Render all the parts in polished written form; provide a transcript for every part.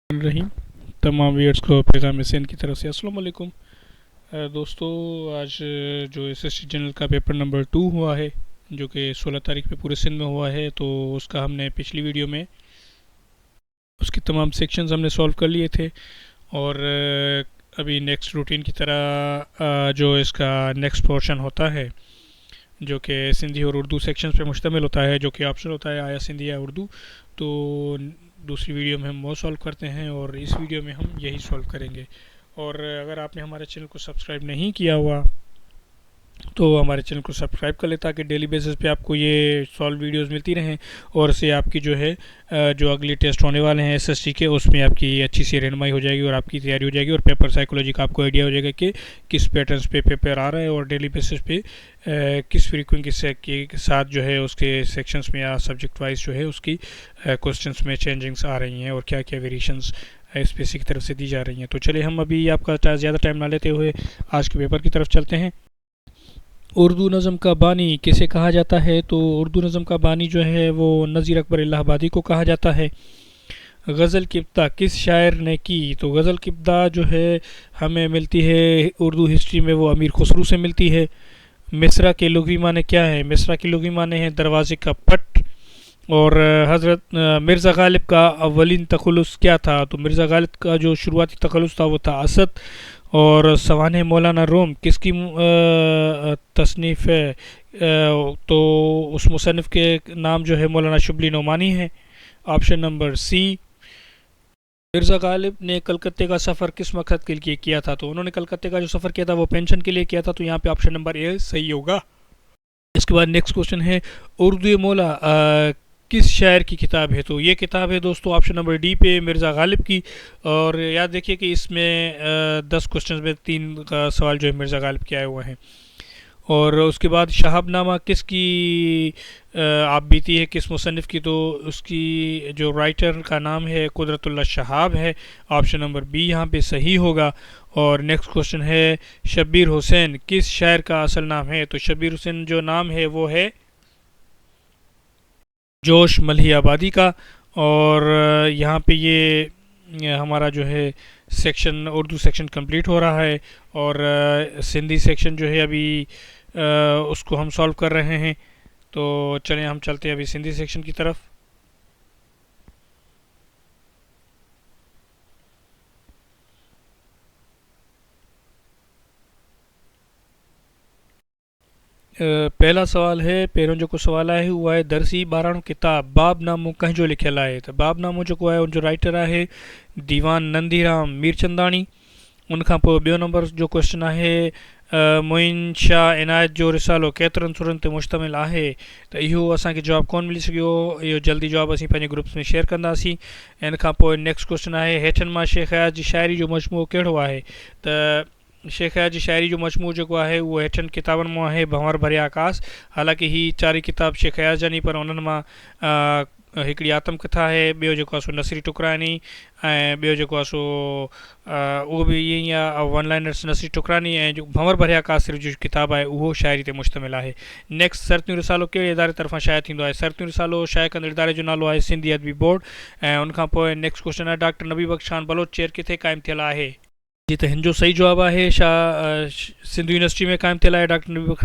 रहीम तमाम व्यूअर्स को पैगाम हुसैन की तरफ से अस्सलाम वालेकुम। दोस्तों, आज जो एसएससी जनरल का पेपर नंबर 2 हुआ है, जो कि 16 तारीख पे पूरे सिंध में हुआ है, तो उसका हमने पिछली वीडियो में उसके तमाम सेक्शंस हमने सॉल्व कर लिए थे। और अभी नेक्स्ट रूटीन की तरह जो इसका नेक्स्ट पोर्शन होता है, जो कि सिंधी और उर्दू सेक्शंस पे मुश्तमिल होता है, जो कि ऑप्शन होता है आया सिंधी या उर्दू, तो दूसरी वीडियो में हम वो सॉल्व करते हैं और इस वीडियो में हम यही सॉल्व करेंगे। और अगर आपने हमारे चैनल को सब्सक्राइब नहीं किया हुआ तो हमारे चैनल को सब्सक्राइब कर लें, ताकि डेली बेसिस पे आपको ये सॉल्व वीडियोस मिलती रहें और से आपकी जो है जो अगले टेस्ट होने वाले हैं एसएसटी के, उसमें आपकी अच्छी सी रहनुमाई हो जाएगी और आपकी तैयारी हो जाएगी और पेपर साइकोलॉजी का आपको आइडिया हो जाएगा कि किस पैटर्न्स पे पेपर आ रहा है और डेली बेसिस पे किस फ्रीक्वेंसी के साथ जो है उसके सेक्शंस में या सब्जेक्ट वाइज जो है उसकी क्वेश्चंस में चेंजिंग्स आ रही हैं और क्या क्या वेरिएशंस स्पेसिफिक की तरफ से दी जा रही हैं। तो चलिए हम अभी आपका ज़्यादा टाइम ना लेते हुए आज के पेपर की तरफ चलते हैं। उर्दू नज़म का बानी किसे कहा जाता है? तो उर्दू नज़म का बानी जो है वो नज़ीर अकबर इलाहाबादी को कहा जाता है। गज़ल की इब्तिदा किस शायर ने की? तो गज़ल की इब्तिदा जो है हमें मिलती है उर्दू हिस्ट्री में, वो अमीर खुसरू से मिलती है। मिसरा के लुग़वी माने क्या है? मिसरा के लुग़वी माने हैं दरवाज़े का पट। और हज़रत मिर्ज़ा गालिब का अवलिन तखल्लुस क्या था? तो मिर्ज़ा गालिब का जो शुरुआती तखल्लुस था वो था असद। और सवाने मौलाना रोम किसकी तसनीफ़ है? तो उस मुसन्निफ़ के नाम जो है मौलाना शुबली नोमानी है। Option number C. Mirza Ghalib ने कलकत्ते का सफ़र किस मकसद के लिए किया था? तो उन्होंने कलकत्ते का जो सफ़र किया था वो पेंशन के लिए किया था, तो यहाँ पे ऑप्शन नंबर ए सही होगा। इसके बाद नेक्स्ट क्वेश्चन है उर्दू मौला किस शायर की किताब है? तो ये किताब है दोस्तों ऑप्शन नंबर डी पे मिर्ज़ा गालिब की। और याद देखिए कि इसमें 10 क्वेश्चन में 3 का सवाल जो है मिर्ज़ा गालिब के आए हुए हैं। और उसके बाद शहाबनामा किसकी आप बीती है, किस मुसन्निफ़ की? तो उसकी जो राइटर का नाम है कुदरतुल्लाह शहाब है। ऑप्शन नंबर बी यहाँ पे सही होगा। और नेक्स्ट क्वेश्चन है शब्बीर हुसैन किस शायर का असल नाम है? तो शब्बीर हुसैन जो नाम है वो है जोश मल्ही आबादी का। और यहाँ पे ये हमारा जो है सेक्शन उर्दू सेक्शन कंप्लीट हो रहा है और सिंधी सेक्शन जो है अभी उसको हम सॉल्व कर रहे हैं। तो चलें हम चलते हैं अभी सिंधी सेक्शन की तरफ। पहला सवाल है, पहिरों जेको सवाल आहे उहो आहे दरसी ॿाराणो किताब बाबनामो कंहिंजो लिखियलु आहे? त बाबनामो जेको आहे उनजो राइटर आहे दीवान नंदीराम मीरचंदाणी। उनखां पोइ ॿियो नंबर जो क्वेश्चन आहे मोइन शाह इनायत जो रिसालो केतिरनि सुरनि ते मुश्तमिल आहे? त इहो असांखे जवाबु कोन मिली सघियो, इहो जल्दी जवाबु असीं पंहिंजे ग्रुप्स में शेयर कंदासीं। इन खां पोइ नेक्स्ट क्वेश्चन आहे हेठनि मां शेख हयात जी शाइरी जो मजमूओ कहिड़ो आहे? त शेख हयात जी शाइरी जो मजमूओ जेको आहे उहो हेठनि किताबनि मां आहे भंवर भरिया आकाश। हालांकि ही चारि किताब शेख हयात जा नी, पर उन्हनि मां हिकिड़ी आत्मकथा आहे, ॿियो जेको आहे सो नसरी टुकरानी, ऐं ॿियो जेको आहे सो उहो बि ईअं ई आहे वन लाइनर्स नसरी टुकरानी, ऐं जो भंवर भरिया आकाश सिर्फ़ जो किताबु आहे उहो शाइरी ते मुश्तमिल आहे। नेक्स्ट सरतियूं रिसालो कहिड़े इदारे तरफ़ां शाया थींदो आहे? सरतियूं रिसालो शाया कंदड़ इदारे जो नालो आहे सिंधी अदबी बोर्ड। ऐं उनखां पोइ नेक्स्ट क्वेश्चन आहे डॉक्टर नबी बख्श खान बलोच चेयर किथे क़ाइमु थियल आहे? जी, त हिन जो सही जवाबु आहे सिंधु यूनिवर्सिटी में क़ाइमु थियल आहे डॉक्टर नबी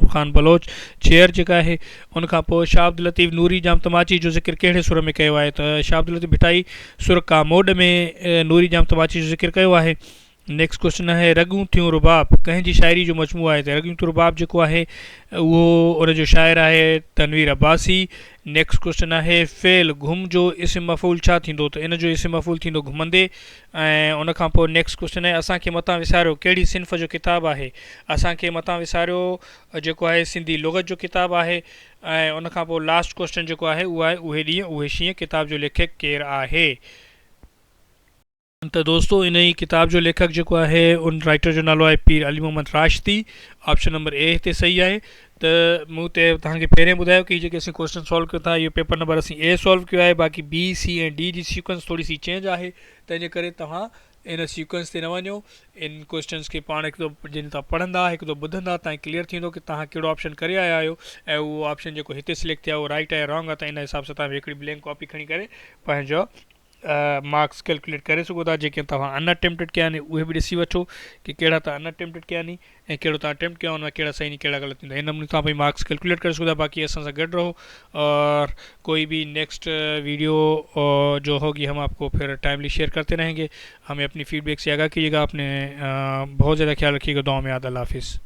खान बलोच चेयर जेका आहे। उनखां पोइ शाह अब्दुल लतीफ़ नूरी जाम तमाची जो ज़िक्र कहिड़े सुर में कयो आहे? त शाह अब्दुल लतीफ़ भिटाई सुर कामोड में नूरी जाम तमाची जो ज़िक्र कयो आहे। नेक्स्ट क्वेश्चन है रगूं थियूं रुबाब कंहिंजी शाइरी जो मजमूओ आहे? त रगूं थियूं रुबाब जेको आहे उहो उनजो शाइर आहे तनवीर अब्बासी। नेक्स्ट क्वेश्चन आहे फ़ेल घुम जो इस्म मफ़ूल छा थींदो? त इन जो इस्म मफ़ूल थींदो घुमंदे। ऐं उनखां पोइ नेक्स्ट क्वेश्चन आहे असांखे मतां विसारियो कहिड़ी सिन्फ़ जो किताबु आहे? असांखे मतां विसारियो जेको आहे सिंधी लुग़त जो किताबु आहे। ऐं उनखां पोइ लास्ट क्वेश्चन जेको आहे उहो आहे उहे ॾींहं उहे शींहं किताब जो लेखक केरु आहे? त दोस्तों इन ई किताब जो लेखक जेको आहे उन राइटर जो नालो आहे Pir Ali Mohammad Rashidi. Option number A हिते सही आहे। त मूं ते तव्हांखे पहिरें ॿुधायो कि जेके असीं क्वेश्चन सॉल्व कयो था इहो पेपर नंबर असीं ए सॉल्व कयो आहे, बाक़ी बी सी ऐं डी जी सीक्वेंस थोरी सी चेंज आहे, तंहिंजे करे तव्हां इन सीक्वेंस ते न वञो। इन क्वेश्चन्स खे पाण हिकु दफ़ो जिन तव्हां पढ़ंदा हिकु दफ़ो ॿुधंदा तव्हांखे क्लियर थींदो कि तव्हां कहिड़ो ऑप्शन करे आया आहियो ऐं उहो ऑप्शन जेको हिते सिलेक्ट थिया उहो राइट आहे रॉन्ग आहे। त इन हिसाब सां तव्हां हिकिड़ी ब्लैंक कॉपी खणी करे पंहिंजो मार्क्स कैलकुलेट करे सघो था जेके तव्हां अनअटेम्प्टेड कया आहिनि उहे बि ॾिसी वठो कि कहिड़ा तव्हां अनअटेम्प्टेड कया आहिनि ऐं कहिड़ो तव्हां अटेम्प्ट कयो हुन में कहिड़ा सही कहिड़ा ग़लति थींदा। इन नमूने तव्हां भई मार्क्स कैलकुलेट करे सघो था। बाक़ी असां सां गॾु रहो और कोई भी नेक्स्ट वीडियो जो होगी हम आपको फिर टाइमली शेयर करते रहेंगे। हमें अपनी फीडबैक से आगाह कीजिएगा। अपने बहुत ज़्यादा ख्याल रखिएगा। दुआ में याद। अल्लाह हाफिज़।